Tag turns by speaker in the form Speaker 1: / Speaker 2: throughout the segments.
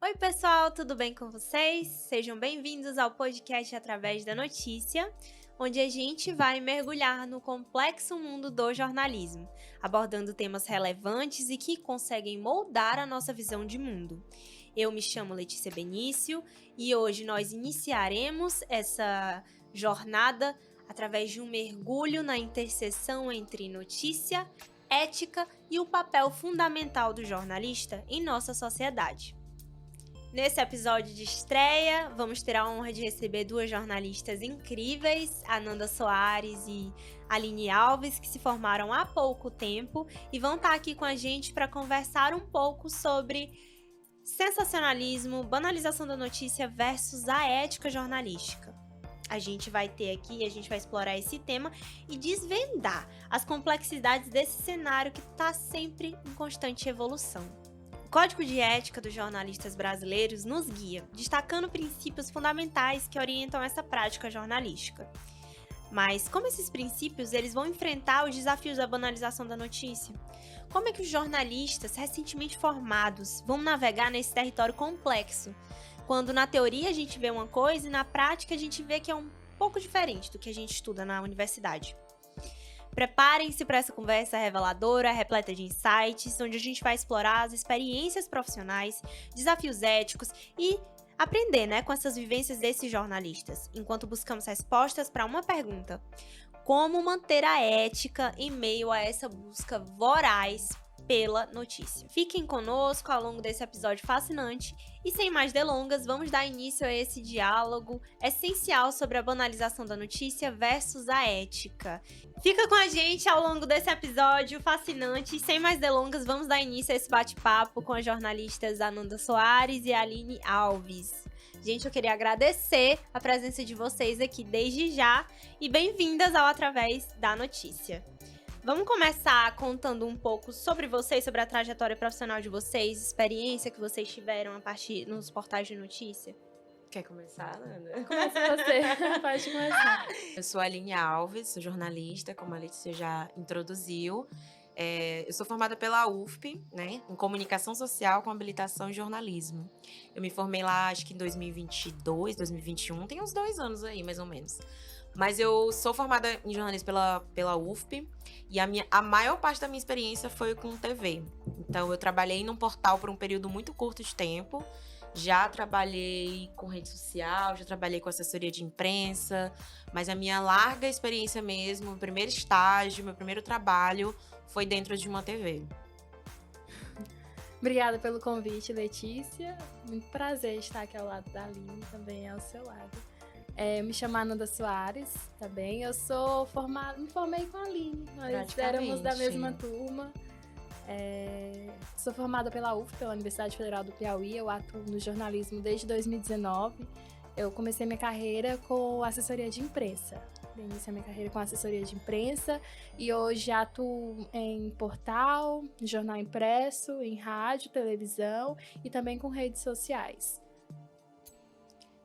Speaker 1: Oi, pessoal, tudo bem com vocês? Sejam bem-vindos ao podcast Através da Notícia, onde a gente vai mergulhar no complexo mundo do jornalismo, abordando temas relevantes e que conseguem moldar a nossa visão de mundo. Eu me chamo Letícia Benício e hoje nós iniciaremos essa jornada através de um mergulho na interseção entre notícia, ética e o papel fundamental do jornalista em nossa sociedade. Nesse episódio de estreia, vamos ter a honra de receber duas jornalistas incríveis, Ananda Soares e Aline Alves, que se formaram há pouco tempo e vão estar aqui com a gente para conversar um pouco sobre sensacionalismo, banalização da notícia versus a ética jornalística. A gente vai explorar esse tema e desvendar as complexidades desse cenário que está sempre em constante evolução. O Código de Ética dos Jornalistas Brasileiros nos guia, destacando princípios fundamentais que orientam essa prática jornalística. Mas como esses princípios eles vão enfrentar os desafios da banalização da notícia? Como é que os jornalistas recentemente formados vão navegar nesse território complexo, quando na teoria a gente vê uma coisa e na prática a gente vê que é um pouco diferente do que a gente estuda na universidade? Preparem-se para essa conversa reveladora, repleta de insights, onde a gente vai explorar as experiências profissionais, desafios éticos e aprender, com essas vivências desses jornalistas, enquanto buscamos respostas para uma pergunta: como manter a ética em meio a essa busca voraz pela notícia? Fiquem conosco ao longo desse episódio fascinante e sem mais delongas, vamos dar início a esse diálogo essencial sobre a banalização da notícia versus a ética. Fica com a gente ao longo desse episódio fascinante e sem mais delongas, vamos dar início a esse bate-papo com as jornalistas Ananda Soares e Aline Alves. Gente, eu queria agradecer a presença de vocês aqui desde já e bem-vindas ao Através da Notícia. Vamos começar contando um pouco sobre vocês, sobre a trajetória profissional de vocês, experiência que vocês tiveram a partir nos portais de notícia.
Speaker 2: Quer começar, Ana?
Speaker 3: Começa você, pode começar.
Speaker 2: Eu sou a Aline Alves, sou jornalista, como a Letícia já introduziu. Eu sou formada pela UFP, em Comunicação Social com habilitação em jornalismo. Eu me formei lá, acho que em 2022, 2021, tem uns 2 anos aí, mais ou menos. Mas eu sou formada em jornalismo pela UFP e a maior parte da minha experiência foi com TV. Então, eu trabalhei num portal por um período muito curto de tempo. Já trabalhei com rede social, já trabalhei com assessoria de imprensa, mas a minha larga experiência mesmo, meu primeiro estágio, meu primeiro trabalho foi dentro de uma TV.
Speaker 3: Obrigada pelo convite, Letícia. Muito prazer estar aqui ao lado da Aline, também ao seu lado. Me chamo Ananda Soares, tá bem? Eu sou formada, me formei com a Aline, nós éramos da mesma turma. Sou formada pela UF, pela Universidade Federal do Piauí, eu atuo no jornalismo desde 2019. Eu comecei minha carreira com assessoria de imprensa. Iniciei minha carreira com assessoria de imprensa e hoje atuo em portal, jornal impresso, em rádio, televisão e também com redes sociais.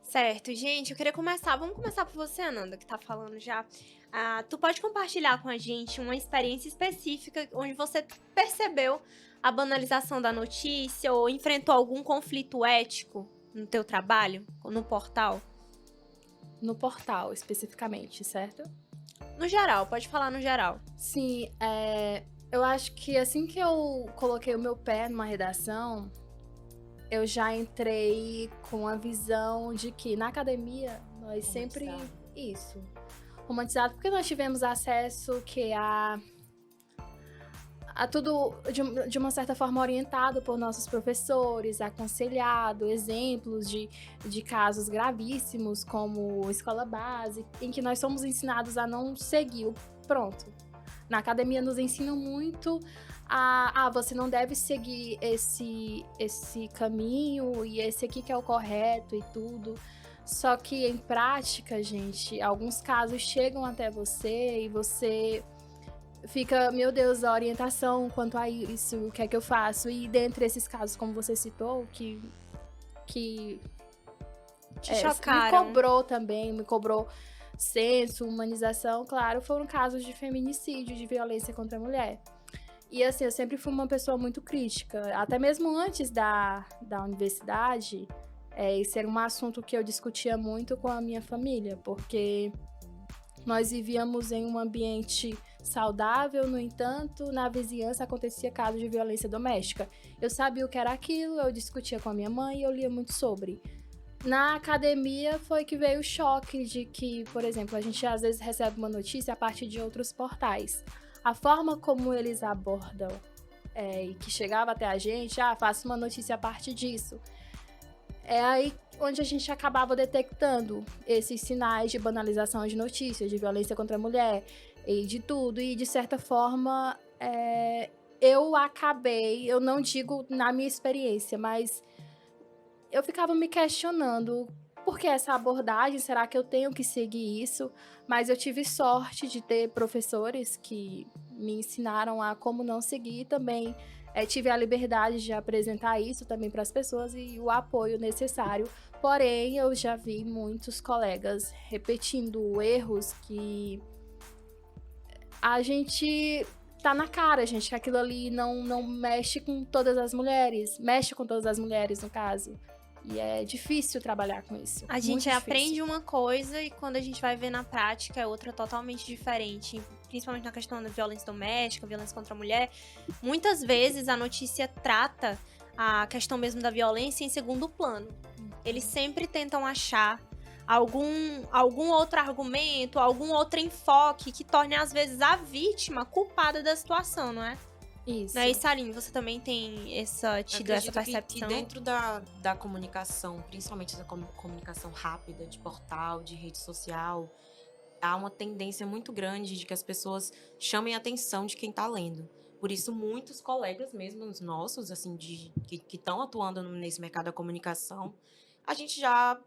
Speaker 1: Certo, gente, eu queria começar. Vamos começar por você, Ananda, que tá falando já. Tu pode compartilhar com a gente uma experiência específica onde você percebeu a banalização da notícia ou enfrentou algum conflito ético no teu trabalho, no portal?
Speaker 3: No portal, especificamente, certo?
Speaker 1: No geral, pode falar no geral.
Speaker 3: Sim, eu acho que assim que eu coloquei o meu pé numa redação, eu já entrei com a visão de que na academia nós sempre... Isso. Romantizado, porque nós tivemos acesso a tudo de uma certa forma orientado por nossos professores, aconselhado, exemplos de casos gravíssimos, como escola base, em que nós somos ensinados a não seguir o pronto. Na academia nos ensinam muito você não deve seguir esse caminho e esse aqui que é o correto e tudo. Só que em prática, gente, alguns casos chegam até você e você fica, meu Deus, a orientação quanto a isso, o que é que eu faço? E dentre esses casos, como você citou, que
Speaker 1: te chocaram.
Speaker 3: Me cobrou senso, humanização, claro, foram casos de feminicídio, de violência contra a mulher. E assim, eu sempre fui uma pessoa muito crítica. Até mesmo antes da universidade, isso era um assunto que eu discutia muito com a minha família, porque nós vivíamos em um ambiente saudável, no entanto, na vizinhança acontecia casos de violência doméstica. Eu sabia o que era aquilo, eu discutia com a minha mãe e eu lia muito sobre. Na academia foi que veio o choque de que, por exemplo, a gente às vezes recebe uma notícia a partir de outros portais. A forma como eles abordam e que chegava até a gente, faça uma notícia a partir disso. É aí onde a gente acabava detectando esses sinais de banalização de notícias, de violência contra a mulher e de tudo. E, de certa forma, eu não digo na minha experiência, mas eu ficava me questionando por que essa abordagem, será que eu tenho que seguir isso? Mas eu tive sorte de ter professores que me ensinaram a como não seguir e também tive a liberdade de apresentar isso também para as pessoas e o apoio necessário. Porém, eu já vi muitos colegas repetindo erros que a gente tá na cara, gente, que aquilo ali não mexe com todas as mulheres, mexe com todas as mulheres, no caso. E é difícil trabalhar com isso.
Speaker 1: A gente aprende uma coisa e quando a gente vai ver na prática é outra totalmente diferente. Principalmente na questão da violência doméstica, violência contra a mulher. Muitas vezes a notícia trata a questão mesmo da violência em segundo plano. Eles sempre tentam achar algum outro argumento, algum outro enfoque que torne, às vezes, a vítima culpada da situação, não é?
Speaker 3: Isso.
Speaker 1: E Saline, você também tem tido essa percepção?
Speaker 2: Que dentro da comunicação, principalmente da comunicação rápida, de portal, de rede social, há uma tendência muito grande de que as pessoas chamem a atenção de quem está lendo. Por isso, muitos colegas mesmo nossos, assim, que estão atuando nesse mercado da comunicação, a gente já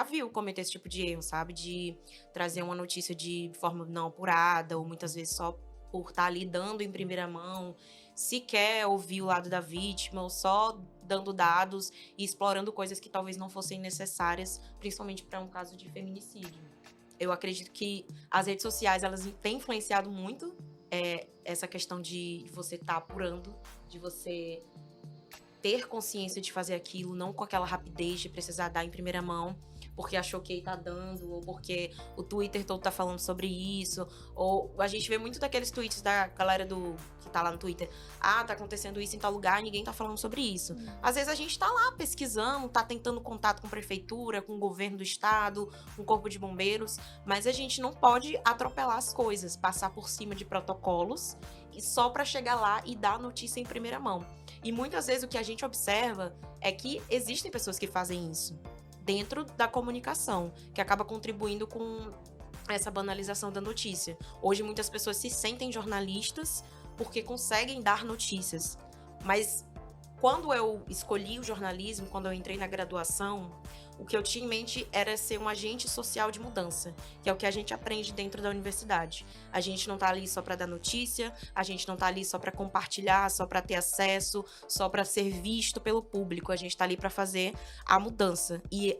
Speaker 2: viu cometer esse tipo de erro, sabe? De trazer uma notícia de forma não apurada, ou muitas vezes só por estar ali dando em primeira mão, sequer ouvir o lado da vítima, ou só dando dados e explorando coisas que talvez não fossem necessárias, principalmente para um caso de feminicídio. Eu acredito que as redes sociais, elas têm influenciado muito essa questão de você estar apurando, de você ter consciência de fazer aquilo, não com aquela rapidez de precisar dar em primeira mão, porque a Choquei tá dando, ou porque o Twitter todo tá falando sobre isso, ou a gente vê muito daqueles tweets da galera que tá lá no Twitter, tá acontecendo isso em tal lugar e ninguém tá falando sobre isso. Às vezes a gente tá lá pesquisando, tá tentando contato com a prefeitura, com o governo do estado, com o corpo de bombeiros, mas a gente não pode atropelar as coisas, passar por cima de protocolos, e só pra chegar lá e dar a notícia em primeira mão. E muitas vezes o que a gente observa é que existem pessoas que fazem isso dentro da comunicação, que acaba contribuindo com essa banalização da notícia. Hoje muitas pessoas se sentem jornalistas porque conseguem dar notícias. Mas quando eu escolhi o jornalismo, quando eu entrei na graduação, o que eu tinha em mente era ser um agente social de mudança, que é o que a gente aprende dentro da universidade. A gente não tá ali só para dar notícia, a gente não tá ali só para compartilhar, só para ter acesso, só para ser visto pelo público. A gente tá ali para fazer a mudança. E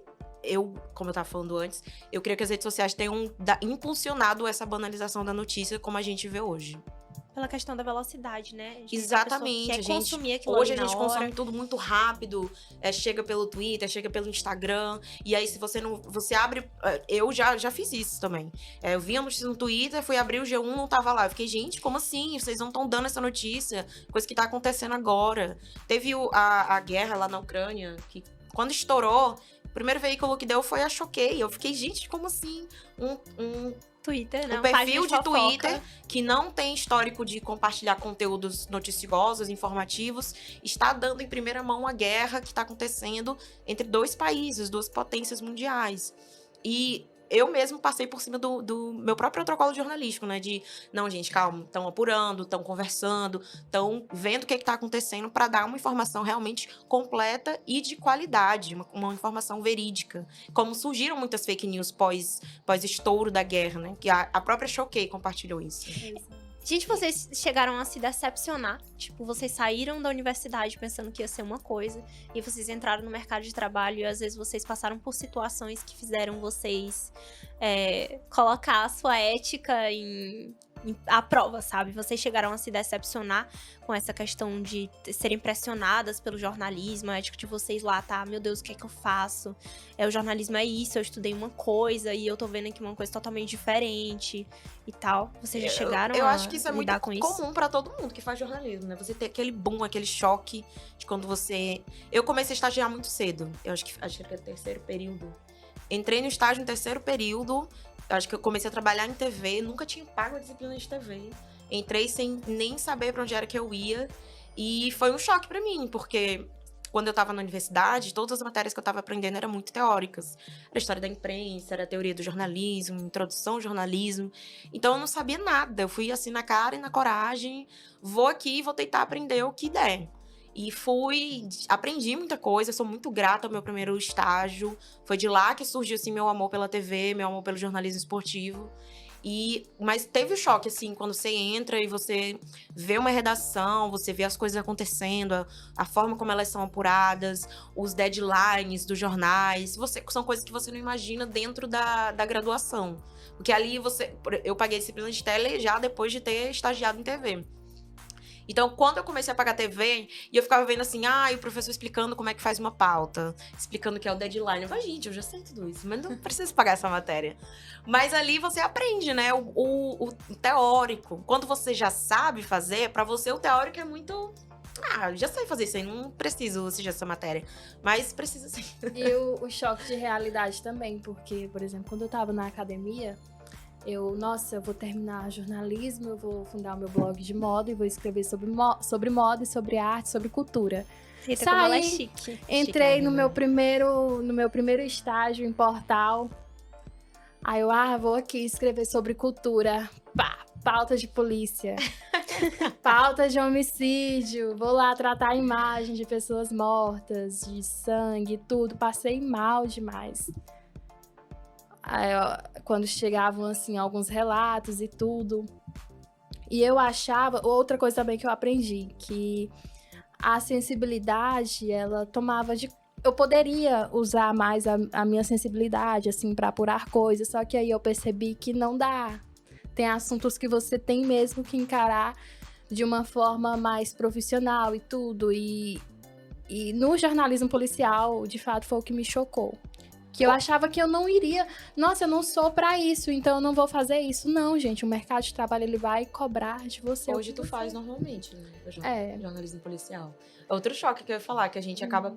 Speaker 2: como eu tava falando antes, eu creio que as redes sociais tenham impulsionado essa banalização da notícia como a gente vê hoje.
Speaker 1: Pela questão da velocidade, né?
Speaker 2: Exatamente. Hoje a gente consome tudo muito rápido. Chega pelo Twitter, chega pelo Instagram. E aí, se você não... Você abre... Eu já fiz isso também. Eu vi a notícia no Twitter, fui abrir o G1, não tava lá. Eu fiquei, gente, como assim? Vocês não estão dando essa notícia? Coisa que tá acontecendo agora. Teve a guerra lá na Ucrânia, que quando estourou, o primeiro veículo que deu foi a Choquei. Eu fiquei, gente, como assim?
Speaker 1: Twitter, né?
Speaker 2: Um perfil de Twitter que não tem histórico de compartilhar conteúdos noticiosos, informativos, está dando em primeira mão a guerra que está acontecendo entre dois países, duas potências mundiais. E eu mesmo passei por cima do meu próprio protocolo jornalístico, né? De, não, gente, calma, estão apurando, estão conversando, estão vendo o que está acontecendo para dar uma informação realmente completa e de qualidade, uma informação verídica. Como surgiram muitas fake news pós-estouro da guerra, né? Que a própria Choquei compartilhou isso.
Speaker 1: Gente, vocês chegaram a se decepcionar? Tipo, vocês saíram da universidade pensando que ia ser uma coisa e vocês entraram no mercado de trabalho e às vezes vocês passaram por situações que fizeram vocês colocar a sua ética em à prova, sabe? Vocês chegaram a se decepcionar com essa questão de serem pressionadas pelo jornalismo, a ética de vocês lá, tá? Meu Deus, o que é que eu faço? O jornalismo é isso, eu estudei uma coisa e eu tô vendo aqui uma coisa totalmente diferente e tal. Vocês já chegaram
Speaker 2: eu
Speaker 1: a
Speaker 2: acho que isso é muito
Speaker 1: lidar com isso?
Speaker 2: comum pra todo mundo que faz jornalismo, né? Você ter aquele boom, aquele choque de quando você... Eu comecei a estagiar muito cedo. Eu acho que era o terceiro período. Entrei no estágio no terceiro período. Eu acho que eu comecei a trabalhar em TV. Nunca tinha pago a disciplina de TV. Entrei sem nem saber pra onde era que eu ia. E foi um choque pra mim, porque... Quando eu tava na universidade, todas as matérias que eu tava aprendendo eram muito teóricas. Era história da imprensa, era teoria do jornalismo, introdução ao jornalismo. Então eu não sabia nada. Eu fui assim na cara e na coragem. Vou aqui e vou tentar aprender o que der. E aprendi muita coisa, sou muito grata ao meu primeiro estágio. Foi de lá que surgiu assim meu amor pela TV, meu amor pelo jornalismo esportivo. Mas teve o choque, assim, quando você entra e você vê uma redação, você vê as coisas acontecendo, a forma como elas são apuradas, os deadlines dos jornais. São coisas que você não imagina dentro da graduação. Porque ali eu paguei disciplina de tele já depois de ter estagiado em TV. Então, quando eu comecei a pagar TV, e eu ficava vendo assim, o professor explicando como é que faz uma pauta, explicando o que é o deadline. Eu falei, gente, eu já sei tudo isso, mas não preciso pagar essa matéria. Mas ali você aprende, né, o teórico. Quando você já sabe fazer, pra você o teórico é muito... já sei fazer isso aí, não preciso assistir essa matéria. Mas precisa sim.
Speaker 3: E o choque de realidade também, porque, por exemplo, quando eu tava na academia... eu vou terminar jornalismo, eu vou fundar o meu blog de moda e vou escrever sobre moda e sobre arte, sobre cultura.
Speaker 1: Eita, como ela é chique.
Speaker 3: Entrei
Speaker 2: Chique,
Speaker 3: no
Speaker 2: né?
Speaker 3: meu primeiro estágio em portal. Aí eu, vou aqui escrever sobre cultura. Pá, pauta de polícia. Pauta de homicídio. Vou lá tratar a imagem de pessoas mortas, de sangue, tudo. Passei mal demais. Aí, quando chegavam, assim, alguns relatos e tudo. E eu achava... Outra coisa também que eu aprendi, que a sensibilidade, ela tomava de... Eu poderia usar mais a minha sensibilidade, assim, pra apurar coisas, só que aí eu percebi que não dá. Tem assuntos que você tem mesmo que encarar de uma forma mais profissional e tudo. E no jornalismo policial, de fato, foi o que me chocou. Que eu achava que eu não iria... Nossa, eu não sou pra isso, então eu não vou fazer isso. Não, gente, o mercado de trabalho, ele vai cobrar de você.
Speaker 2: Hoje tu faz normalmente, né?
Speaker 3: É.
Speaker 2: Jornalismo policial. Outro choque que eu ia falar, que a gente acaba,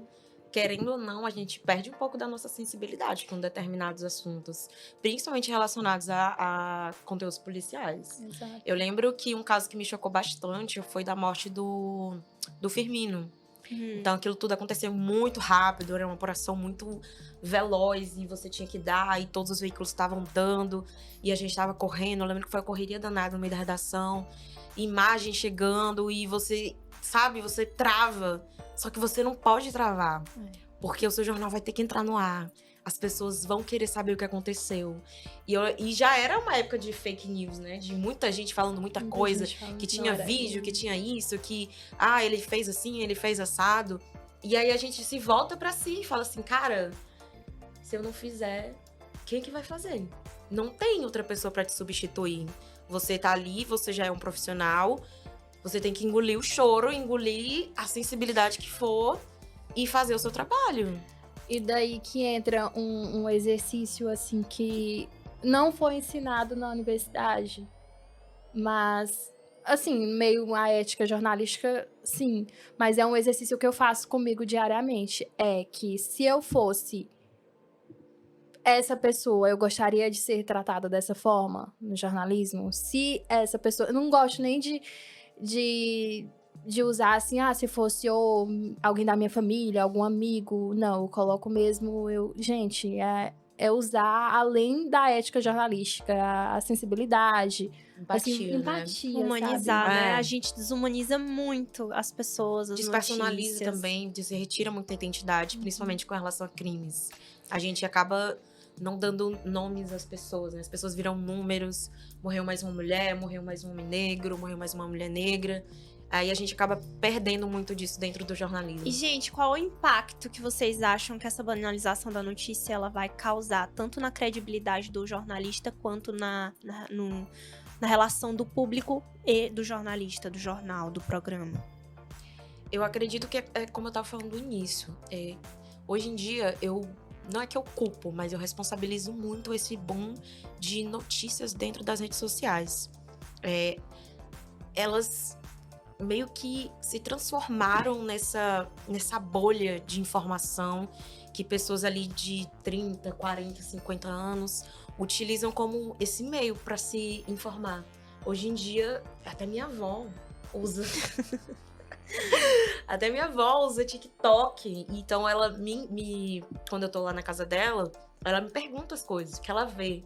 Speaker 2: querendo ou não, a gente perde um pouco da nossa sensibilidade com determinados assuntos. Principalmente relacionados a conteúdos policiais.
Speaker 3: Exato.
Speaker 2: Eu lembro que um caso que me chocou bastante foi da morte do Firmino. Então, aquilo tudo aconteceu muito rápido, era uma apuração muito veloz, e você tinha que dar, e todos os veículos estavam dando, e a gente estava correndo. Eu lembro que foi a correria danada no meio da redação, imagem chegando, e você, sabe, você trava. Só que você não pode travar, porque o seu jornal vai ter que entrar no ar. As pessoas vão querer saber o que aconteceu. E já era uma época de fake news, né? De muita gente falando muita coisa. Que tinha vídeo, que tinha isso, que... ele fez assim, ele fez assado. E aí a gente se volta pra si e fala assim, cara... Se eu não fizer, quem que vai fazer? Não tem outra pessoa pra te substituir. Você tá ali, você já é um profissional. Você tem que engolir o choro, engolir a sensibilidade que for e fazer o seu trabalho.
Speaker 3: E daí que entra um exercício, assim, que não foi ensinado na universidade. Mas, assim, meio a ética jornalística, sim. Mas é um exercício que eu faço comigo diariamente. É que se eu fosse essa pessoa, eu gostaria de ser tratada dessa forma no jornalismo. Se essa pessoa... Eu não gosto nem de usar assim, se fosse alguém da minha família, algum amigo. Não, eu coloco mesmo... Gente, é usar, além da ética jornalística, a sensibilidade.
Speaker 2: Empatia,
Speaker 3: assim,
Speaker 2: né?
Speaker 3: empatia,
Speaker 1: Humanizar,
Speaker 3: sabe?
Speaker 1: né? A gente desumaniza muito as pessoas, as
Speaker 2: Despersonaliza
Speaker 1: notícias.
Speaker 2: também, retira muita identidade, principalmente com relação a crimes. A gente acaba não dando nomes às pessoas, né? As pessoas viram números. Morreu mais uma mulher, morreu mais um homem negro, morreu mais uma mulher negra. Aí a gente acaba perdendo muito disso dentro do jornalismo.
Speaker 1: E, gente, qual o impacto que vocês acham que essa banalização da notícia ela vai causar, tanto na credibilidade do jornalista, quanto na relação do público e do jornalista, do jornal, do programa?
Speaker 2: Eu acredito que é como eu estava falando no início. Hoje em dia, não é que eu culpo, mas eu responsabilizo muito esse boom de notícias dentro das redes sociais. Elas meio que se transformaram nessa bolha de informação que pessoas ali de 30, 40, 50 anos utilizam como esse meio para se informar. Hoje em dia, até minha avó usa... Até minha avó usa TikTok. Então ela quando eu tô lá na casa dela, ela me pergunta as coisas que ela vê.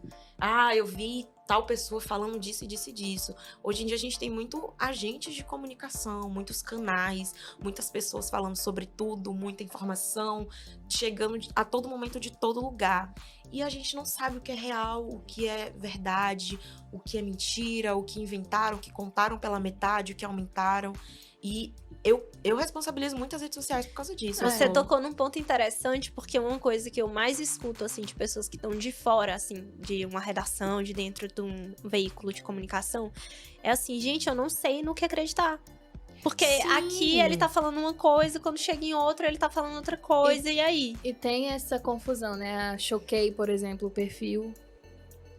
Speaker 2: Eu vi tal pessoa falando disso e disso e disso. Hoje em dia a gente tem muito agentes de comunicação, muitos canais, muitas pessoas falando sobre tudo, muita informação, chegando a todo momento de todo lugar. E a gente não sabe o que é real, o que é verdade, o que é mentira, o que inventaram, o que contaram pela metade, o que aumentaram. E eu responsabilizo muito as redes sociais por causa disso.
Speaker 1: Você tocou num ponto interessante, porque uma coisa que eu mais escuto, assim, de pessoas que estão de fora, assim, de uma redação, de dentro de um veículo de comunicação, é assim, gente, eu não sei no que acreditar. Porque aqui ele tá falando uma coisa, quando chega em outra, ele tá falando outra coisa, e aí?
Speaker 3: E tem essa confusão, né? A Choquei, por exemplo, o perfil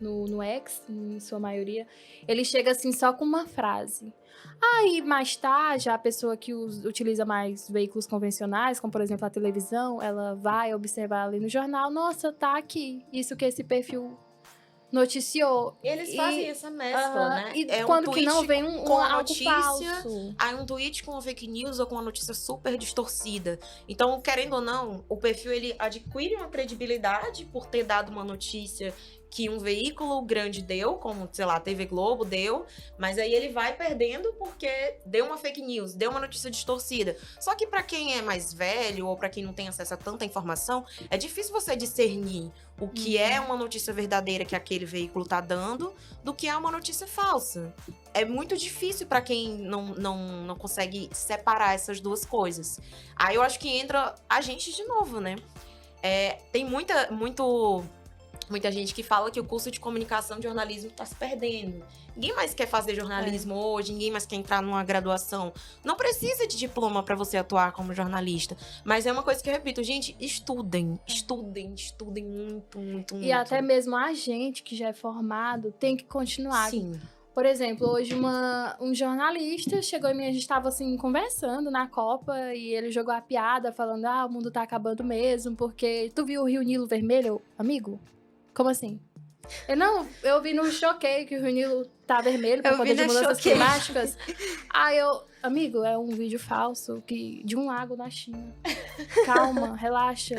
Speaker 3: no X, em sua maioria, ele chega assim só com uma frase. Aí, mais tarde, a pessoa que utiliza mais veículos convencionais, como por exemplo a televisão, ela vai observar ali no jornal, nossa, tá aqui, isso que esse perfil noticiou.
Speaker 2: Eles fazem essa mescla, né?
Speaker 3: E quando que não vem
Speaker 2: com a
Speaker 3: algo
Speaker 2: notícia,
Speaker 3: falso.
Speaker 2: aí um tweet com uma fake news ou com uma notícia super distorcida. Então, querendo ou não, o perfil ele adquire uma credibilidade por ter dado uma notícia que um veículo grande deu, como, sei lá, a TV Globo deu, mas aí ele vai perdendo porque deu uma fake news, deu uma notícia distorcida. Só que pra quem é mais velho ou pra quem não tem acesso a tanta informação, é difícil você discernir o que é uma notícia verdadeira que aquele veículo tá dando do que é uma notícia falsa. É muito difícil pra quem não consegue separar essas duas coisas. Aí eu acho que entra a gente de novo, né? Tem muita gente que fala que o curso de comunicação e jornalismo está se perdendo. Ninguém mais quer fazer jornalismo hoje, ninguém mais quer entrar numa graduação. Não precisa de diploma para você atuar como jornalista. Mas é uma coisa que eu repito, gente, estudem muito, muito,
Speaker 3: E
Speaker 2: muito.
Speaker 3: até mesmo a gente que já é formado tem que continuar.
Speaker 2: Sim.
Speaker 3: Por exemplo, hoje um jornalista chegou em mim, a gente tava assim, conversando na Copa, e ele jogou a piada falando, o mundo tá acabando mesmo, porque tu viu o Rio Nilo vermelho, amigo? Como assim? Eu vi no Choquei que o Rio Nilo tá vermelho por conta de mudanças climáticas. Amigo, é um vídeo falso de um lago na China. Calma, relaxa.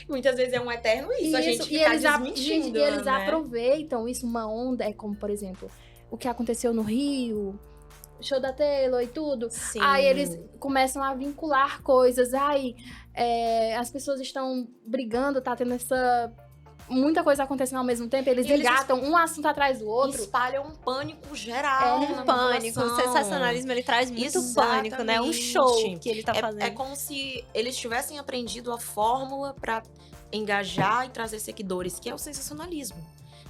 Speaker 2: Muitas vezes é um eterno isso, a gente fica desmentindo,
Speaker 3: e eles
Speaker 2: né?
Speaker 3: aproveitam isso, uma onda, como, por exemplo, o que aconteceu no Rio, show da Taylor e tudo.
Speaker 2: Sim.
Speaker 3: Aí eles começam a vincular coisas. As pessoas estão brigando, tá tendo muita coisa acontecendo ao mesmo tempo, eles engatam um assunto atrás do outro.
Speaker 2: Espalham um pânico geral.
Speaker 1: Um pânico. O sensacionalismo, ele traz muito pânico, né? Um show que ele tá fazendo.
Speaker 2: É como se eles tivessem aprendido a fórmula pra engajar e trazer seguidores, que é o sensacionalismo.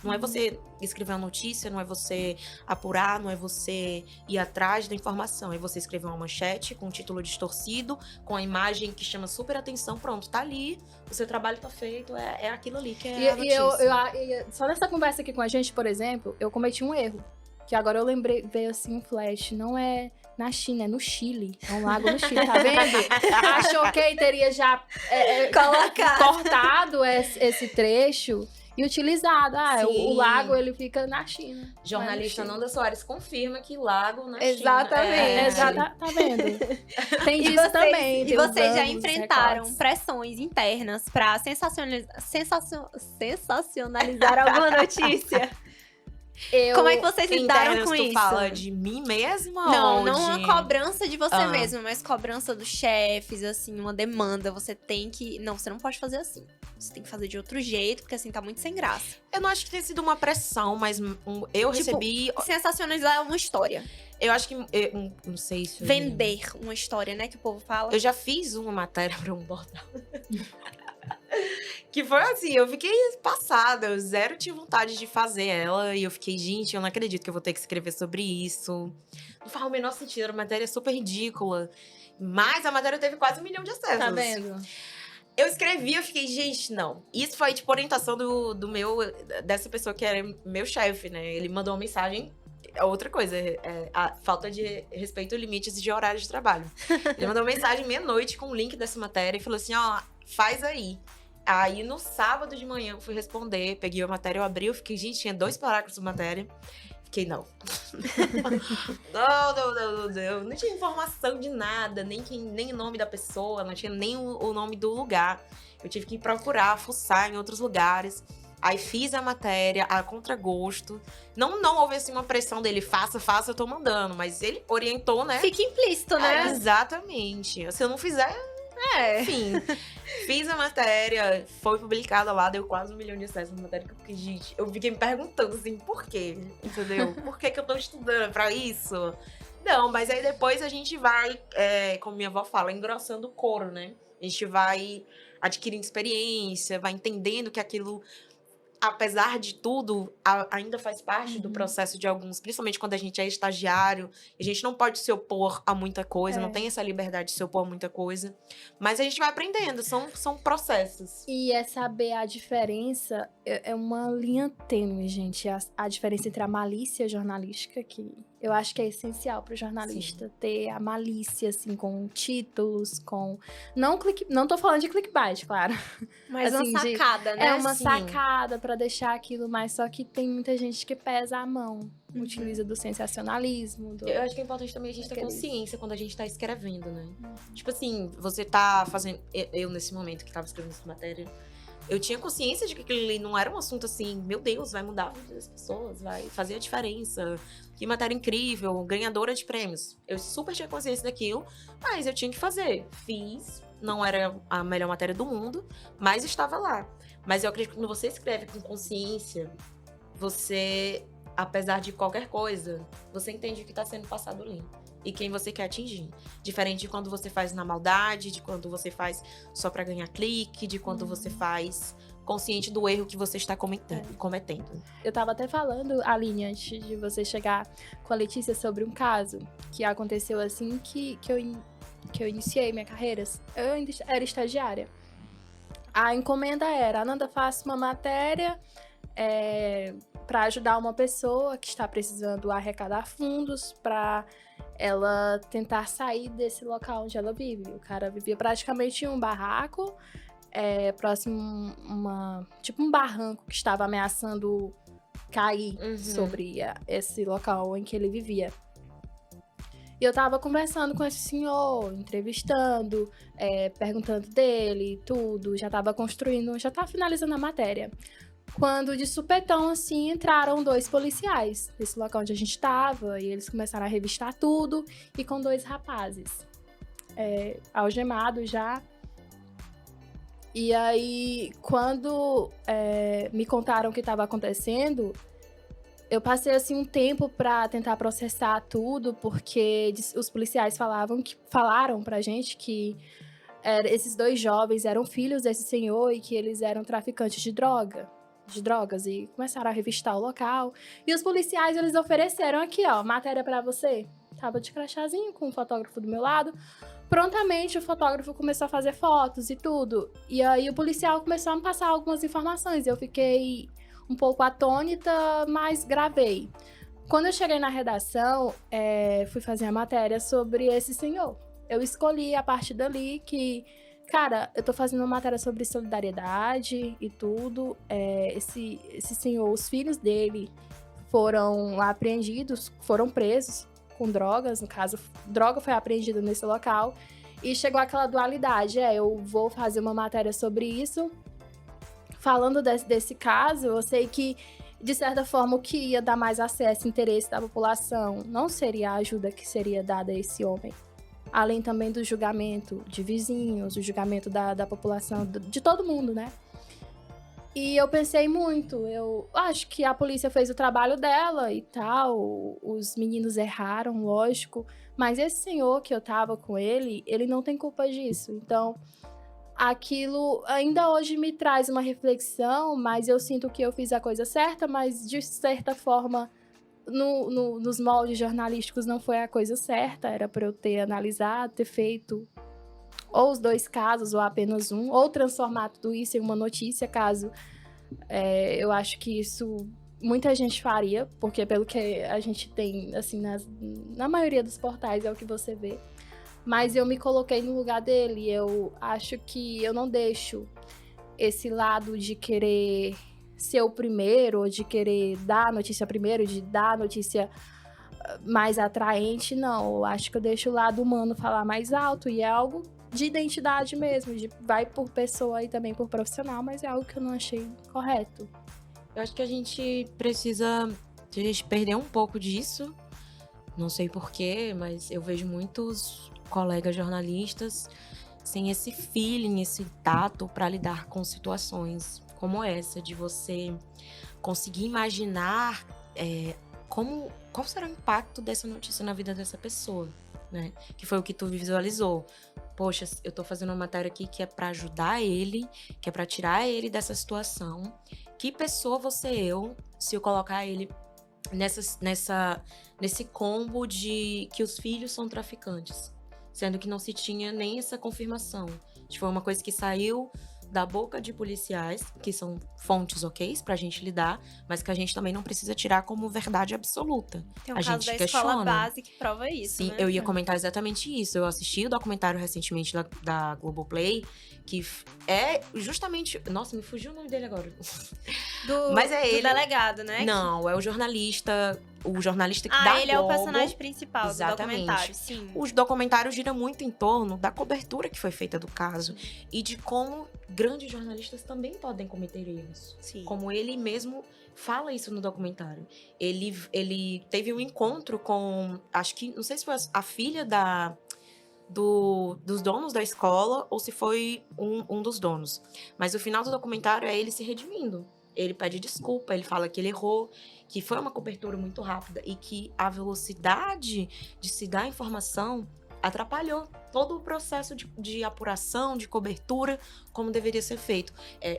Speaker 2: Não é você escrever uma notícia, não é você apurar, não é você ir atrás da informação. É você escrever uma manchete com um título distorcido, com a imagem que chama super atenção. Pronto, tá ali, o seu trabalho tá feito, é aquilo ali que é a notícia.
Speaker 3: Só nessa conversa aqui com a gente, por exemplo, eu cometi um erro. Que agora eu lembrei, veio assim um flash. Não é na China, é no Chile. É um lago no Chile, tá vendo? A Choquei teria já cortado esse trecho e utilizado. O lago, ele fica na China.
Speaker 2: Jornalista Nanda Soares confirma que lago na
Speaker 1: China.
Speaker 3: Exatamente. Tá vendo? Tem disso também.
Speaker 1: E vocês já enfrentaram pressões internas pra sensacionalizar alguma notícia? Como é que vocês lidaram com isso?
Speaker 2: Tu fala de mim mesma?
Speaker 1: Não uma cobrança de você mesmo, mas cobrança dos chefes, assim, uma demanda. Você tem que... Não, você não pode fazer assim. Você tem que fazer de outro jeito, porque assim, tá muito sem graça.
Speaker 2: Eu não acho que tenha sido uma pressão, mas eu recebi...
Speaker 1: Sensacionalizar uma história.
Speaker 2: Eu acho que... não sei se...
Speaker 1: Vender uma história, né, que o povo fala.
Speaker 2: Eu já fiz uma matéria pra um portal. Que foi assim, eu fiquei passada, eu zero tinha vontade de fazer ela. E eu fiquei, gente, eu não acredito que eu vou ter que escrever sobre isso. Não faz o menor sentido, era uma matéria super ridícula. Mas a matéria teve quase 1 milhão de acessos.
Speaker 3: Tá vendo?
Speaker 2: Eu escrevi, eu fiquei, gente, não. Isso foi, tipo, orientação dessa pessoa que era meu chefe, né? Ele mandou uma mensagem. Outra coisa, a falta de respeito aos limites de horário de trabalho. Ele mandou uma mensagem meia-noite com o link dessa matéria e falou assim, ó, faz aí. Aí, no sábado de manhã, eu fui responder, peguei a matéria, eu abri, eu fiquei, gente, tinha 2 parágrafos de matéria. Fiquei, não. Não. Não tinha informação de nada, nem o nome da pessoa, não tinha nem o nome do lugar. Eu tive que procurar, fuçar em outros lugares. Aí fiz a matéria a contragosto. Não houve assim uma pressão dele, faça, eu tô mandando. Mas ele orientou, né?
Speaker 1: Fica implícito, né?
Speaker 2: Exatamente. Se eu não fizer,
Speaker 1: É.
Speaker 2: enfim. Fiz a matéria, foi publicada lá, deu quase 1 milhão de acessos na matéria. Que eu fiquei, gente, eu fiquei me perguntando assim, por quê? Entendeu? Por que eu tô estudando pra isso? Não, mas aí depois a gente vai, como minha avó fala, engrossando o couro, né? A gente vai adquirindo experiência, vai entendendo que aquilo, apesar de tudo, ainda faz parte do processo de alguns, principalmente quando a gente é estagiário. A gente não pode se opor a muita coisa, não tem essa liberdade de se opor a muita coisa. Mas a gente vai aprendendo, são processos.
Speaker 3: E é saber a diferença, é uma linha tênue, gente. A diferença entre a malícia jornalística, que eu acho que é essencial para o jornalista ter a malícia, assim, com títulos, com... Não tô falando de clickbait, claro.
Speaker 1: Mas
Speaker 3: assim,
Speaker 1: uma sacada, né?
Speaker 3: É uma
Speaker 2: Sim.
Speaker 3: sacada para deixar aquilo mais... Só que tem muita gente que pesa a mão. Utiliza do sensacionalismo.
Speaker 2: Eu acho que é importante também a gente ter
Speaker 3: Aqueles-
Speaker 2: consciência quando a gente tá escrevendo, né? Tipo assim, você tá fazendo... Eu, nesse momento que tava escrevendo essa matéria, eu tinha consciência de que aquilo ali não era um assunto assim, meu Deus, vai mudar a vida das pessoas, vai fazer a diferença. Que matéria incrível, ganhadora de prêmios. Eu super tinha consciência daquilo, mas eu tinha que fazer. Fiz, não era a melhor matéria do mundo, mas estava lá. Mas eu acredito que quando você escreve com consciência, você, apesar de qualquer coisa, você entende o que está sendo passado ali. E quem você quer atingir. Diferente de quando você faz na maldade, de quando você faz só pra ganhar clique, de quando você faz consciente do erro que você está cometendo.
Speaker 3: Eu tava até falando, Aline, antes de você chegar com a Letícia, sobre um caso que aconteceu assim que eu iniciei minha carreira. Eu ainda era estagiária. A encomenda era, Ananda, faça uma matéria para ajudar uma pessoa que está precisando arrecadar fundos para ela tentar sair desse local onde ela vive. O cara vivia praticamente em um barraco, próximo tipo um barranco que estava ameaçando cair sobre esse local em que ele vivia. E eu tava conversando com esse senhor, entrevistando, perguntando dele, tudo, já tava finalizando a matéria. Quando, de supetão, assim, entraram 2 policiais nesse local onde a gente tava, e eles começaram a revistar tudo, e com 2 rapazes, algemados já. E aí, quando me contaram o que estava acontecendo, eu passei, assim, um tempo pra tentar processar tudo, porque os policiais falaram pra gente que esses 2 jovens eram filhos desse senhor e que eles eram traficantes de drogas, e começaram a revistar o local. E os policiais, eles ofereceram aqui, ó, matéria pra você. Tava de crachazinho com o fotógrafo do meu lado. Prontamente, o fotógrafo começou a fazer fotos e tudo. E aí, o policial começou a me passar algumas informações. Eu fiquei um pouco atônita, mas gravei. Quando eu cheguei na redação, fui fazer a matéria sobre esse senhor. Eu escolhi a partir dali que, cara, eu tô fazendo uma matéria sobre solidariedade e tudo. Esse senhor, os filhos dele foram apreendidos, foram presos com drogas. No caso, droga foi apreendida nesse local. E chegou aquela dualidade. Eu vou fazer uma matéria sobre isso. Falando desse caso, eu sei que, de certa forma, o que ia dar mais acesso e interesse da população não seria a ajuda que seria dada a esse homem. Além também do julgamento de vizinhos, o julgamento da população, de todo mundo, né? E eu pensei muito, eu acho que a polícia fez o trabalho dela e tal, os meninos erraram, lógico, mas esse senhor que eu tava com ele não tem culpa disso. Então, aquilo ainda hoje me traz uma reflexão, mas eu sinto que eu fiz a coisa certa, mas de certa forma, nos moldes jornalísticos não foi a coisa certa, era para eu ter analisado, ter feito ou os 2 casos, ou apenas um, ou transformar tudo isso em uma notícia, caso eu acho que isso muita gente faria, porque pelo que a gente tem, assim, na maioria dos portais é o que você vê. Mas eu me coloquei no lugar dele, eu acho que eu não deixo esse lado de querer ser o primeiro, ou de querer dar a notícia primeiro, de dar a notícia mais atraente, não. Eu acho que eu deixo o lado humano falar mais alto, e é algo de identidade mesmo, vai por pessoa e também por profissional, mas é algo que eu não achei correto.
Speaker 2: Eu acho que a gente precisa perder um pouco disso. Não sei porquê, mas eu vejo muitos colegas jornalistas sem esse feeling, esse tato para lidar com situações como essa, de você conseguir imaginar qual será o impacto dessa notícia na vida dessa pessoa, né? Que foi o que tu visualizou. Poxa, eu tô fazendo uma matéria aqui que é para ajudar ele, que é para tirar ele dessa situação. Que pessoa vou ser eu se eu colocar ele nesse combo de que os filhos são traficantes, sendo que não se tinha nem essa confirmação. Foi uma coisa que saiu da boca de policiais, que são fontes ok pra gente lidar, mas que a gente também não precisa tirar como verdade absoluta.
Speaker 1: Tem um
Speaker 2: a
Speaker 1: caso
Speaker 2: gente
Speaker 1: da
Speaker 2: questiona.
Speaker 1: escola base que prova isso,
Speaker 2: Sim,
Speaker 1: né?
Speaker 2: eu ia comentar exatamente isso. Eu assisti o documentário recentemente da Globoplay, que é justamente... Nossa, me fugiu o nome dele agora. Mas é
Speaker 1: do
Speaker 2: ele...
Speaker 1: delegado, né?
Speaker 2: Não, é o jornalista que dá
Speaker 1: ele
Speaker 2: Globo.
Speaker 1: é o personagem principal
Speaker 2: Exatamente.
Speaker 1: do documentário, sim.
Speaker 2: Os documentários giram muito em torno da cobertura que foi feita do caso e de como grandes jornalistas também podem cometer erros.
Speaker 1: Sim.
Speaker 2: Como ele mesmo fala isso no documentário. Ele teve um encontro com, acho que, não sei se foi a filha dos donos da escola ou se foi um dos donos. Mas o final do documentário é ele se redimindo. Ele pede desculpa, ele fala que ele errou, que foi uma cobertura muito rápida e que a velocidade de se dar informação atrapalhou todo o processo de apuração, de cobertura, como deveria ser feito.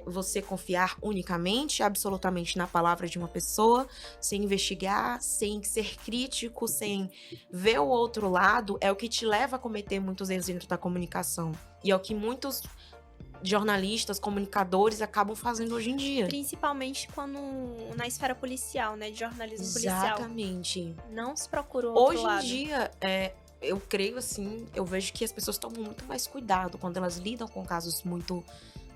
Speaker 2: Você confiar unicamente, absolutamente na palavra de uma pessoa, sem investigar, sem ser crítico, sem ver o outro lado, é o que te leva a cometer muitos erros dentro da comunicação. E é o que muitos jornalistas, comunicadores acabam fazendo hoje em dia.
Speaker 1: Principalmente quando na esfera policial, né? De jornalismo policial.
Speaker 2: Exatamente.
Speaker 1: Não se procura o outro
Speaker 2: Hoje
Speaker 1: lado.
Speaker 2: em dia, eu creio assim, eu vejo que as pessoas tomam muito mais cuidado quando elas lidam com casos muito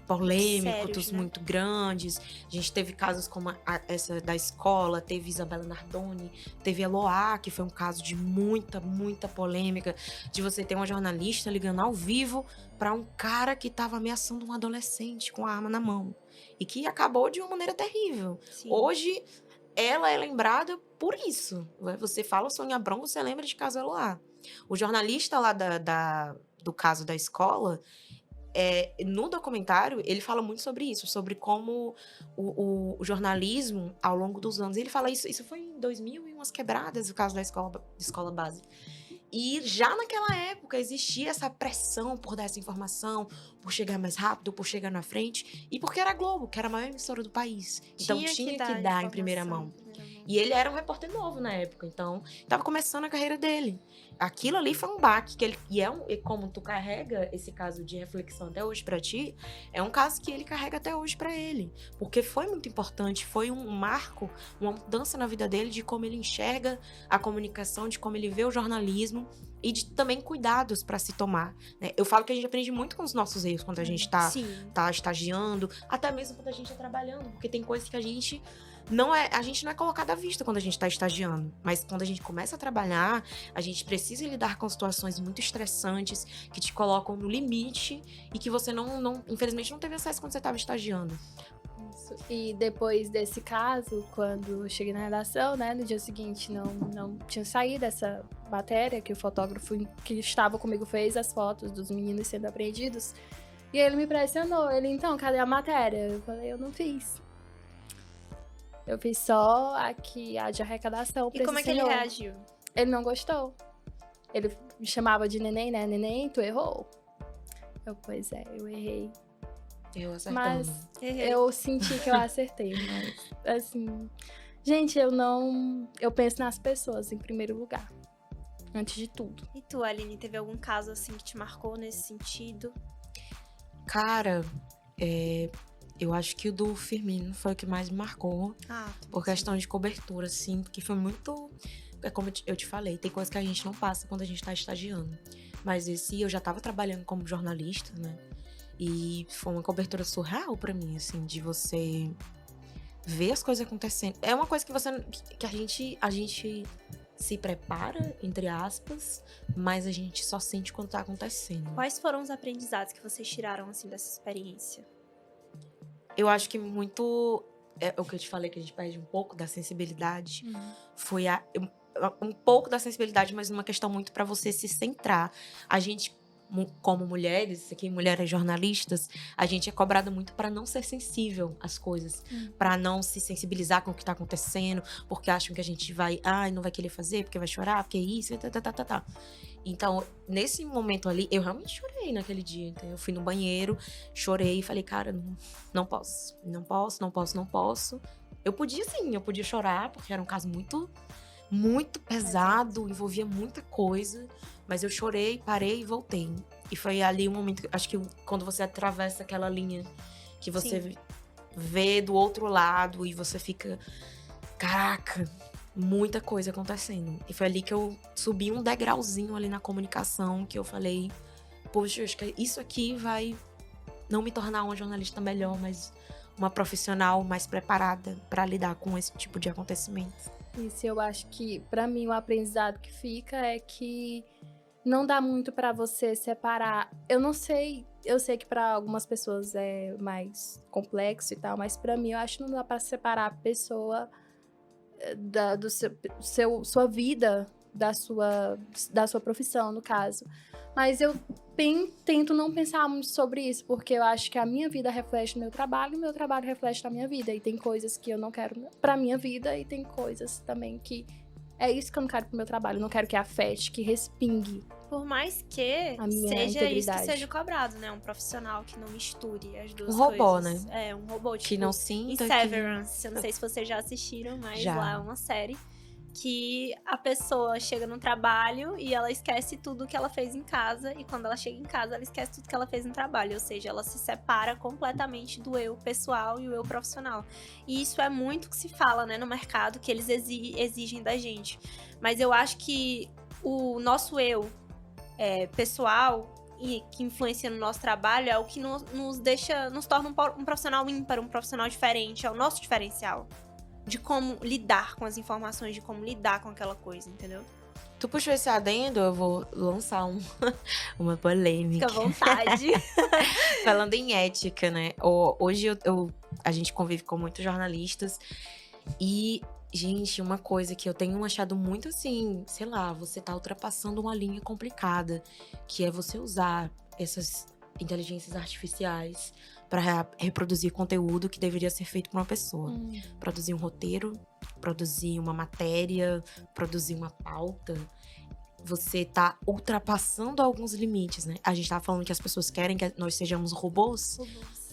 Speaker 2: polêmicos,
Speaker 1: sérios, né?
Speaker 2: muito grandes. A gente teve casos como essa da escola, teve Isabela Nardoni, teve Eloá, que foi um caso de muita, muita polêmica, de você ter uma jornalista ligando ao vivo para um cara que estava ameaçando um adolescente com a arma na mão. E que acabou de uma maneira terrível.
Speaker 1: Sim.
Speaker 2: Hoje, ela é lembrada por isso. Você fala Sônia Abrão, você lembra de caso Eloá. O jornalista lá do caso da escola, no documentário, ele fala muito sobre isso, sobre como o jornalismo, ao longo dos anos, ele fala isso foi em 2000 e umas quebradas, o caso da escola base. E já naquela época existia essa pressão por dar essa informação, por chegar mais rápido, por chegar na frente, e porque era a Globo, que era a maior emissora do país. Então tinha que dar em primeira mão. E ele era um repórter novo na época, então estava começando a carreira dele. Aquilo ali foi um baque, e como tu carrega esse caso de reflexão até hoje pra ti, é um caso que ele carrega até hoje pra ele. Porque foi muito importante, foi um marco, uma mudança na vida dele de como ele enxerga a comunicação, de como ele vê o jornalismo e de também cuidados pra se tomar, né? Eu falo que a gente aprende muito com os nossos erros quando a gente tá estagiando, até mesmo quando a gente tá trabalhando, porque tem coisas que a gente não é colocada à vista quando a gente está estagiando, mas quando a gente começa a trabalhar, a gente precisa lidar com situações muito estressantes que te colocam no limite e que você não infelizmente não teve acesso quando você estava estagiando.
Speaker 3: Isso. E depois desse caso, quando eu cheguei na redação, né, no dia seguinte não tinha saído essa matéria que o fotógrafo que estava comigo fez as fotos dos meninos sendo apreendidos, e ele me pressionou, então, cadê a matéria? Eu falei, eu não fiz. Eu fiz só aqui a de arrecadação.
Speaker 1: E como é que ele reagiu?
Speaker 3: Ele não gostou. Ele me chamava de neném, né? Neném, tu errou. Pois é, eu errei.
Speaker 2: Eu acertando.
Speaker 3: Mas eu senti que eu acertei, mas assim... Gente, eu penso nas pessoas em primeiro lugar, antes de tudo.
Speaker 1: E tu, Aline, teve algum caso assim que te marcou nesse sentido?
Speaker 2: Cara, eu acho que o do Firmino foi o que mais me marcou. Por questão de cobertura, assim, porque foi muito... É como eu te falei, tem coisa que a gente não passa quando a gente tá estagiando. Mas eu já tava trabalhando como jornalista, né? E foi uma cobertura surreal pra mim, assim, de você ver as coisas acontecendo. É uma coisa que a gente se prepara, entre aspas, mas a gente só sente quando tá acontecendo.
Speaker 1: Quais foram os aprendizados que vocês tiraram, assim, dessa experiência?
Speaker 2: Eu acho que muito... É o que eu te falei, que a gente perde um pouco da sensibilidade. Foi um pouco da sensibilidade, mas uma questão muito pra você se centrar. A gente, como mulheres, aqui mulheres jornalistas, a gente é cobrada muito pra não ser sensível às coisas, pra não se sensibilizar com o que tá acontecendo, porque acham que a gente vai, não vai querer fazer, porque vai chorar, porque isso, tá. Então, nesse momento ali, eu realmente chorei naquele dia. Então, eu fui no banheiro, chorei e falei, cara, não posso. Eu podia chorar, porque era um caso muito, muito pesado, envolvia muita coisa. Mas eu chorei, parei e voltei. E foi ali um momento, acho que quando você atravessa aquela linha, que você vê do outro lado e você fica, caraca, muita coisa acontecendo. E foi ali que eu subi um degrauzinho ali na comunicação, que eu falei, poxa, acho que isso aqui vai não me tornar uma jornalista melhor, mas uma profissional mais preparada para lidar com esse tipo de acontecimento.
Speaker 3: Isso, eu acho que, pra mim, o aprendizado que fica é que não dá muito pra você separar. Eu sei que pra algumas pessoas é mais complexo e tal, mas pra mim, eu acho que não dá pra separar a pessoa sua vida da sua profissão, no caso. Mas eu tento não pensar muito sobre isso, porque eu acho que a minha vida reflete no meu trabalho e o meu trabalho reflete na minha vida. E tem coisas que eu não quero pra minha vida e tem coisas também que é isso que eu não quero pro meu trabalho. Eu não quero que afete, que respingue.
Speaker 1: Por mais que seja isso que seja cobrado, né? Um profissional que não misture as duas coisas.
Speaker 2: Um robô, né?
Speaker 1: É, um robô, tipo...
Speaker 2: Que não sinta
Speaker 1: em Severance, eu não sei se vocês já assistiram, mas
Speaker 2: Já.
Speaker 1: lá é uma série que a pessoa chega no trabalho e ela esquece tudo que ela fez em casa, e quando ela chega em casa, ela esquece tudo que ela fez no trabalho, ou seja, ela se separa completamente do eu pessoal e o eu profissional. E isso é muito que se fala, né, no mercado, que eles exigem da gente. Mas eu acho que o nosso eu pessoal e que influencia no nosso trabalho é o que nos torna um profissional ímpar, um profissional diferente, é o nosso diferencial. De como lidar com as informações, de como lidar com aquela coisa, entendeu?
Speaker 2: Tu puxou esse adendo, eu vou lançar uma polêmica.
Speaker 1: Fica à vontade.
Speaker 2: Falando em ética, né? Hoje a gente convive com muitos jornalistas e, gente, uma coisa que eu tenho achado muito assim, sei lá, você tá ultrapassando uma linha complicada, que é você usar essas inteligências artificiais para reproduzir conteúdo que deveria ser feito por uma pessoa. Produzir um roteiro, produzir uma matéria, produzir uma pauta. Você tá ultrapassando alguns limites, né? A gente tava falando que as pessoas querem que nós sejamos robôs.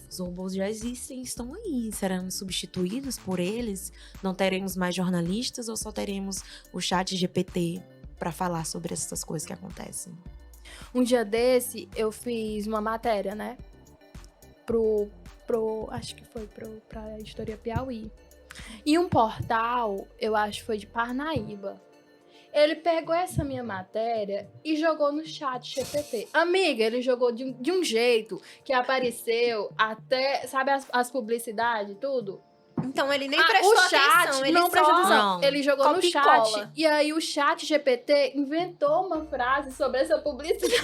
Speaker 2: Os robôs já existem, estão aí. Seremos substituídos por eles? Não teremos mais jornalistas ou só teremos o chat GPT para falar sobre essas coisas que acontecem?
Speaker 3: Um dia desse, eu fiz uma matéria, né? Acho que foi pra editoria Piauí. E um portal, eu acho que foi de Parnaíba. Ele pegou essa minha matéria e jogou no chat GPT. Amiga, ele jogou de um jeito que apareceu até, sabe as publicidades e tudo?
Speaker 1: Então ele nem prestou
Speaker 3: o chat
Speaker 1: atenção, ele
Speaker 3: não prestou atenção.
Speaker 2: Não.
Speaker 3: Ele jogou no
Speaker 1: Copia e
Speaker 3: chat.
Speaker 1: cola.
Speaker 3: E aí o chat GPT inventou uma frase sobre essa publicidade.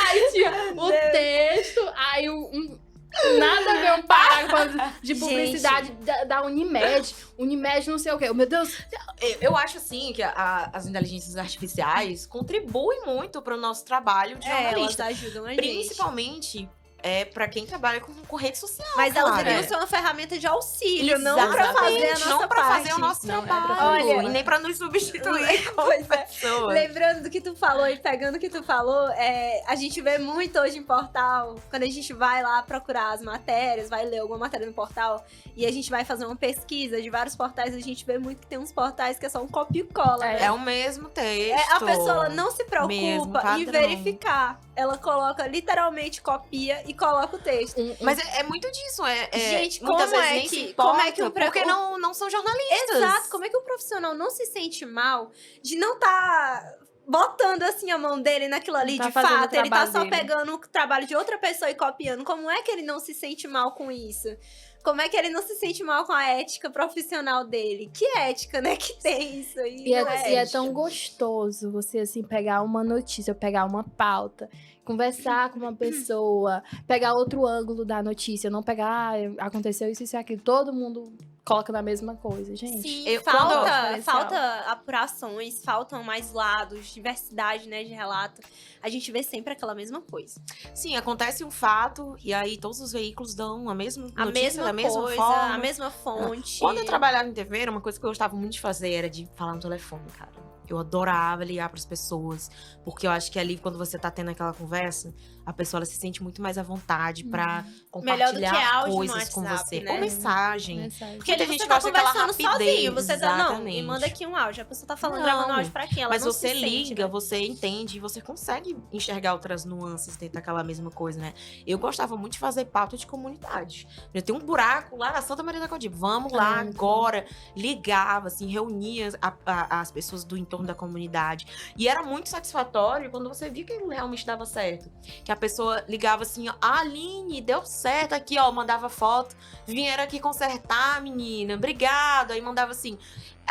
Speaker 3: Aí tinha o texto, aí nada a ver um parágrafo de publicidade da Unimed. Unimed não sei o quê. Meu Deus.
Speaker 2: Eu acho, assim, que as inteligências artificiais contribuem muito para o nosso trabalho de jornalista.
Speaker 1: Elas ajudam a gente.
Speaker 2: Principalmente é pra quem trabalha com rede social.
Speaker 1: Mas elas
Speaker 2: cara.
Speaker 1: deveriam ser uma ferramenta de auxílio, não pra fazer a nossa
Speaker 2: não pra
Speaker 1: parte.
Speaker 2: fazer o nosso
Speaker 3: Não é
Speaker 2: trabalho.
Speaker 3: pra fazer.
Speaker 1: Olha,
Speaker 2: e nem pra nos substituir como
Speaker 1: Pois é.
Speaker 2: pessoa.
Speaker 1: Lembrando do que tu falou e pegando o que tu falou, a gente vê muito hoje em portal, quando a gente vai lá procurar as matérias, vai ler alguma matéria no portal, e a gente vai fazer uma pesquisa de vários portais, a gente vê muito que tem uns portais que é só um copia e cola.
Speaker 3: É.
Speaker 1: né?
Speaker 2: É o mesmo texto.
Speaker 1: A pessoa ela não se
Speaker 2: Mesmo
Speaker 1: preocupa em
Speaker 2: padrão.
Speaker 1: verificar. Ela coloca, literalmente copia e coloca o texto.
Speaker 2: Mas é muito disso.
Speaker 1: Gente,
Speaker 2: muitas
Speaker 1: como
Speaker 2: vezes
Speaker 1: é
Speaker 2: nem
Speaker 1: que-
Speaker 2: se importa,
Speaker 1: como é que o
Speaker 2: porque não são jornalistas.
Speaker 1: Exato, como é que o profissional não se sente mal de não tá botando assim a mão dele naquilo ali
Speaker 3: Não tá
Speaker 1: de
Speaker 3: fazendo o
Speaker 1: fato, ele tá
Speaker 3: trabalho
Speaker 1: só
Speaker 3: dele.
Speaker 1: pegando o trabalho de outra pessoa e copiando. Como é que ele não se sente mal com isso? Como é que ele não se sente mal com a ética profissional dele? Que ética, né, que tem isso aí?
Speaker 3: E
Speaker 1: não
Speaker 3: é tão gostoso você, assim, pegar uma notícia, pegar uma pauta, conversar com uma pessoa, pegar outro ângulo da notícia, não pegar, aconteceu isso e aquilo. Todo mundo coloca na mesma coisa, gente.
Speaker 1: Sim,
Speaker 2: quando-
Speaker 1: falta apurações, faltam mais lados, diversidade, né, de relato. A gente vê sempre aquela mesma coisa.
Speaker 2: Sim, acontece um fato e aí todos os veículos dão a mesma
Speaker 1: A
Speaker 2: notícia,
Speaker 1: mesma
Speaker 2: da mesma
Speaker 1: coisa,
Speaker 2: forma.
Speaker 1: a mesma fonte.
Speaker 2: Quando eu trabalhava em TV, era uma coisa que eu gostava muito de fazer, era de falar no telefone, cara. Eu adorava ligar pras pessoas, porque eu acho que ali, quando você tá tendo aquela conversa, a pessoa ela se sente muito mais à vontade pra
Speaker 1: Melhor do que
Speaker 2: compartilhar
Speaker 1: áudio no
Speaker 2: coisas com
Speaker 1: WhatsApp,
Speaker 2: você.
Speaker 1: né?
Speaker 2: Ou mensagem.
Speaker 3: Mensagem.
Speaker 1: Porque
Speaker 2: Muita
Speaker 1: ali
Speaker 2: gente
Speaker 1: você tá
Speaker 2: gosta daquela
Speaker 1: conversando
Speaker 2: rapidez,
Speaker 1: sozinho, você tá, não,
Speaker 2: exatamente.
Speaker 1: me manda aqui um áudio. A pessoa tá falando,
Speaker 2: Não,
Speaker 1: gravando áudio pra quem? Ela
Speaker 2: Mas
Speaker 1: não
Speaker 2: você
Speaker 1: se sente,
Speaker 2: liga,
Speaker 1: né?
Speaker 2: você entende e você consegue enxergar outras nuances dentro daquela mesma coisa, né? Eu gostava muito de fazer pauta de comunidade. Eu tenho um buraco lá na Santa Maria da Codiba. Vamos lá agora. Ligava, assim, reunia as pessoas do entorno da comunidade. E era muito satisfatório quando você via que aquilo realmente dava certo. Que a pessoa ligava assim, ó, Aline, deu certo aqui, ó, mandava foto. Vieram aqui consertar, menina, obrigado. Aí mandava assim...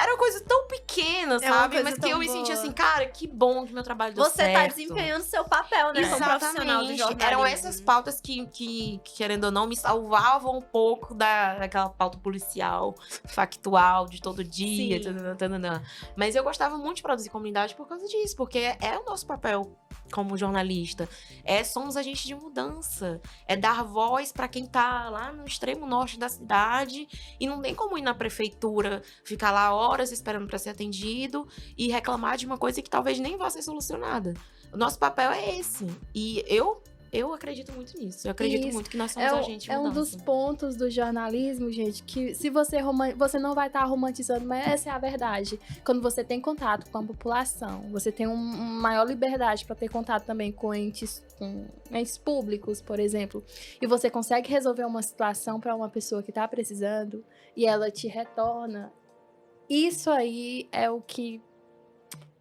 Speaker 2: Era uma coisa tão pequena,
Speaker 1: É uma
Speaker 2: sabe?
Speaker 1: coisa
Speaker 2: Mas que
Speaker 1: tão
Speaker 2: eu me
Speaker 1: boa.
Speaker 2: sentia assim, cara, que bom que meu trabalho deu
Speaker 1: Você
Speaker 2: certo.
Speaker 1: tá desempenhando seu papel, né? Como profissional do
Speaker 2: Exatamente.
Speaker 1: jornalismo.
Speaker 2: Eram essas pautas que, querendo ou não, me salvavam um pouco daquela pauta policial, factual, de todo dia.
Speaker 1: Sim.
Speaker 2: Tananã. Mas eu gostava muito de produzir comunidade por causa disso, porque é o nosso papel como jornalista. Somos agentes de mudança. É dar voz para quem tá lá no extremo norte da cidade e não tem como ir na prefeitura, ficar lá horas esperando para ser atendido e reclamar de uma coisa que talvez nem vá ser solucionada. O nosso papel é esse. E eu acredito muito nisso. Eu acredito
Speaker 3: Isso.
Speaker 2: muito que nós somos agentes de
Speaker 3: É
Speaker 2: mudança.
Speaker 3: um dos pontos do jornalismo, gente, que se você não vai estar romantizando, mas essa é a verdade. Quando você tem contato com a população, você tem uma maior liberdade para ter contato também com entes públicos, por exemplo, e você consegue resolver uma situação para uma pessoa que está precisando e ela te retorna. Isso aí é o que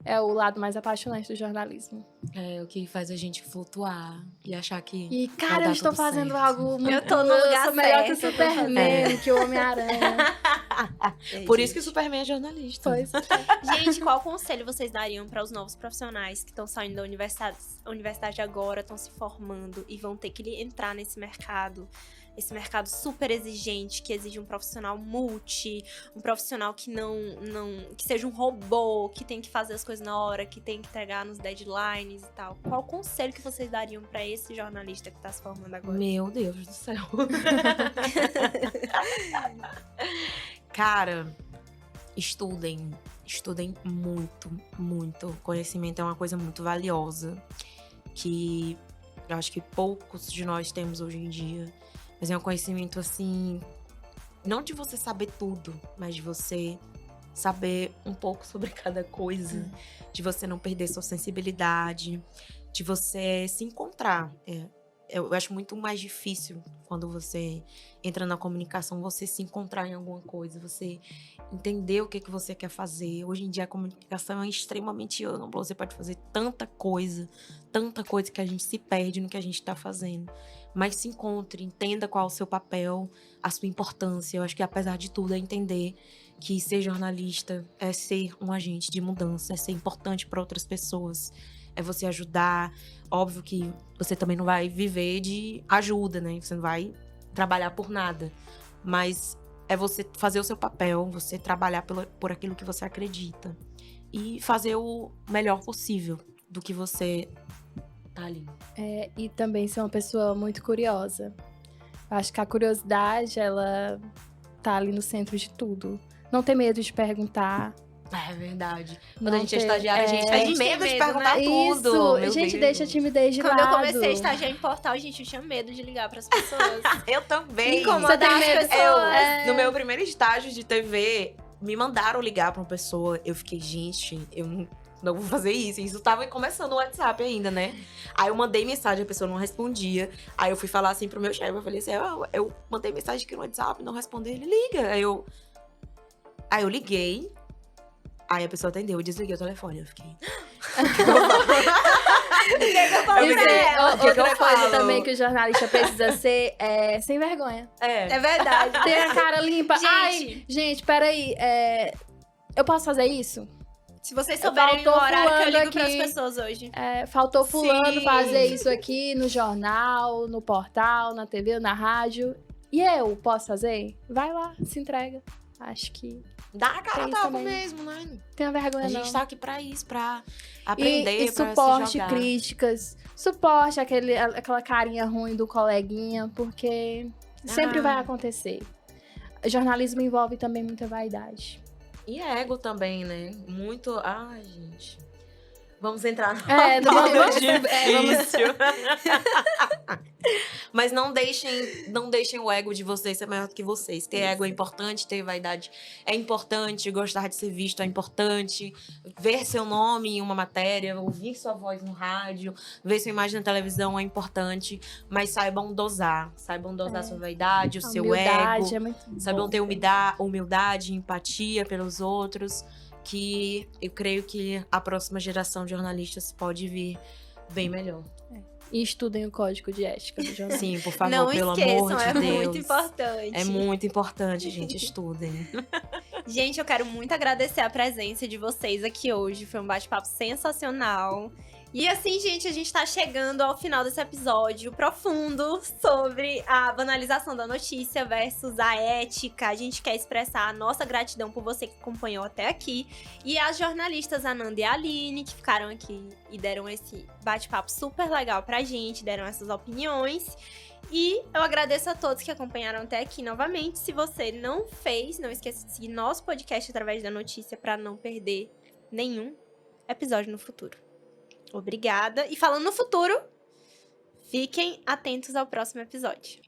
Speaker 3: é o lado mais apaixonante do jornalismo.
Speaker 2: É o que faz a gente flutuar e achar que
Speaker 3: E,
Speaker 2: vai
Speaker 3: cara,
Speaker 2: dar
Speaker 3: eu estou
Speaker 2: tudo
Speaker 3: fazendo
Speaker 2: certo.
Speaker 3: algo muito...
Speaker 1: Eu tô no lugar
Speaker 3: sou melhor que o
Speaker 1: certo, eu tô
Speaker 3: Superman, que o Homem-Aranha.
Speaker 2: Por isso que o Superman é jornalista.
Speaker 3: Pois.
Speaker 1: Gente, qual conselho vocês dariam para os novos profissionais que estão saindo da universidade agora, estão se formando e vão ter que entrar nesse mercado? Esse mercado super exigente, que exige um profissional um profissional que que seja um robô, que tem que fazer as coisas na hora, que tem que entregar nos deadlines e tal. Qual conselho que vocês dariam para esse jornalista que tá se formando agora?
Speaker 2: Meu Deus do céu. Cara, estudem muito, muito. Conhecimento é uma coisa muito valiosa, que eu acho que poucos de nós temos hoje em dia. Mas é um conhecimento, assim, não de você saber tudo, mas de você saber um pouco sobre cada coisa, de você não perder sua sensibilidade, de você se encontrar. Eu acho muito mais difícil quando você entra na comunicação, você se encontrar em alguma coisa, você entender o que você quer fazer. Hoje em dia a comunicação é extremamente ampla, você pode fazer tanta coisa que a gente se perde no que a gente está fazendo. Mas se encontre, entenda qual é o seu papel, a sua importância. Eu acho que apesar de tudo é entender que ser jornalista é ser um agente de mudança, é ser importante para outras pessoas, é você ajudar. Óbvio que você também não vai viver de ajuda, né? Você não vai trabalhar por nada. Mas é você fazer o seu papel, você trabalhar por aquilo que você acredita. E fazer o melhor possível do que você tá ali.
Speaker 3: E também ser uma pessoa muito curiosa. Eu acho que a curiosidade, ela tá ali no centro de tudo. Não ter medo de perguntar.
Speaker 2: É verdade. Quando
Speaker 3: Não
Speaker 2: a gente é
Speaker 3: ter-
Speaker 2: estagiária, a gente
Speaker 1: A
Speaker 2: tem
Speaker 1: gente
Speaker 2: medo
Speaker 1: tem
Speaker 2: de
Speaker 1: medo,
Speaker 2: perguntar
Speaker 1: né?
Speaker 2: tudo.
Speaker 3: Isso,
Speaker 2: Meu
Speaker 3: gente,
Speaker 2: Deus.
Speaker 3: deixa a timidez de
Speaker 1: Quando
Speaker 3: lado.
Speaker 1: eu comecei a estagiar em portal, gente, eu tinha medo de ligar pras pessoas.
Speaker 2: Eu também.
Speaker 1: Incomodar
Speaker 3: Você tem
Speaker 1: as
Speaker 3: medo?
Speaker 1: pessoas.
Speaker 2: No meu primeiro estágio de TV, me mandaram ligar pra uma pessoa. Eu fiquei, gente, eu não vou fazer isso. Isso tava começando o WhatsApp ainda, né? Aí eu mandei mensagem, a pessoa não respondia. Aí eu fui falar assim pro meu chefe, eu falei assim, eu mandei mensagem aqui no WhatsApp, não respondeu, ele liga. Aí eu liguei. Aí a pessoa atendeu, eu desliguei o telefone. Eu fiquei.
Speaker 1: O que eu falo
Speaker 2: Eu
Speaker 1: pra
Speaker 2: fiquei-
Speaker 1: ela?
Speaker 2: o que
Speaker 3: Outra
Speaker 2: eu
Speaker 3: coisa
Speaker 2: falo?
Speaker 3: também que o jornalista precisa ser sem vergonha.
Speaker 1: É verdade.
Speaker 3: Ter a cara limpa.
Speaker 1: Gente.
Speaker 3: Ai, gente, peraí. Eu posso fazer isso?
Speaker 1: Se vocês souberem o
Speaker 3: Faltou
Speaker 1: horário que eu
Speaker 3: fulano
Speaker 1: ligo pras
Speaker 3: aqui.
Speaker 1: pessoas hoje.
Speaker 3: Faltou fulano
Speaker 1: Sim.
Speaker 3: fazer isso aqui no jornal, no portal, na TV, na rádio. E eu posso fazer? Vai lá, se entrega. Acho que
Speaker 2: Dá a cara a
Speaker 3: Tem isso
Speaker 2: tapa
Speaker 3: também.
Speaker 2: mesmo, né?
Speaker 3: tenha vergonha
Speaker 2: A
Speaker 3: não.
Speaker 2: gente tá aqui pra isso, pra aprender,
Speaker 3: E
Speaker 2: pra
Speaker 3: suporte
Speaker 2: se jogar.
Speaker 3: críticas, suporte aquela carinha ruim do coleguinha, porque sempre vai acontecer. Jornalismo envolve também muita vaidade.
Speaker 2: E ego também, né? Muito. Ai, gente. Vamos entrar no
Speaker 3: vamos-
Speaker 2: difícil. Mas não deixem o ego de vocês ser maior do que vocês. Ter ego é importante, ter vaidade é importante, gostar de ser visto é importante, ver seu nome em uma matéria, ouvir sua voz no rádio, ver sua imagem na televisão é importante, mas saibam dosar sua vaidade, o
Speaker 3: A
Speaker 2: seu
Speaker 3: humildade
Speaker 2: ego,
Speaker 3: é muito
Speaker 2: saibam
Speaker 3: bom.
Speaker 2: ter humildade, empatia pelos outros, que eu creio que a próxima geração de jornalistas pode vir bem melhor.
Speaker 3: E estudem o código de ética do jornalismo.
Speaker 2: Sim, por favor,
Speaker 1: Não
Speaker 2: pelo
Speaker 1: esqueçam,
Speaker 2: amor de
Speaker 1: é
Speaker 2: Deus.
Speaker 1: muito importante.
Speaker 2: É muito importante, gente, estudem.
Speaker 1: Gente, eu quero muito agradecer a presença de vocês aqui hoje. Foi um bate-papo sensacional. E assim, gente, a gente tá chegando ao final desse episódio profundo sobre a banalização da notícia versus a ética. A gente quer expressar a nossa gratidão por você que acompanhou até aqui. E as jornalistas Ananda e Aline, que ficaram aqui e deram esse bate-papo super legal pra gente, deram essas opiniões. E eu agradeço a todos que acompanharam até aqui novamente. Se você não fez, não esqueça de seguir nosso podcast através da notícia para não perder nenhum episódio no futuro. Obrigada. E falando no futuro, fiquem atentos ao próximo episódio.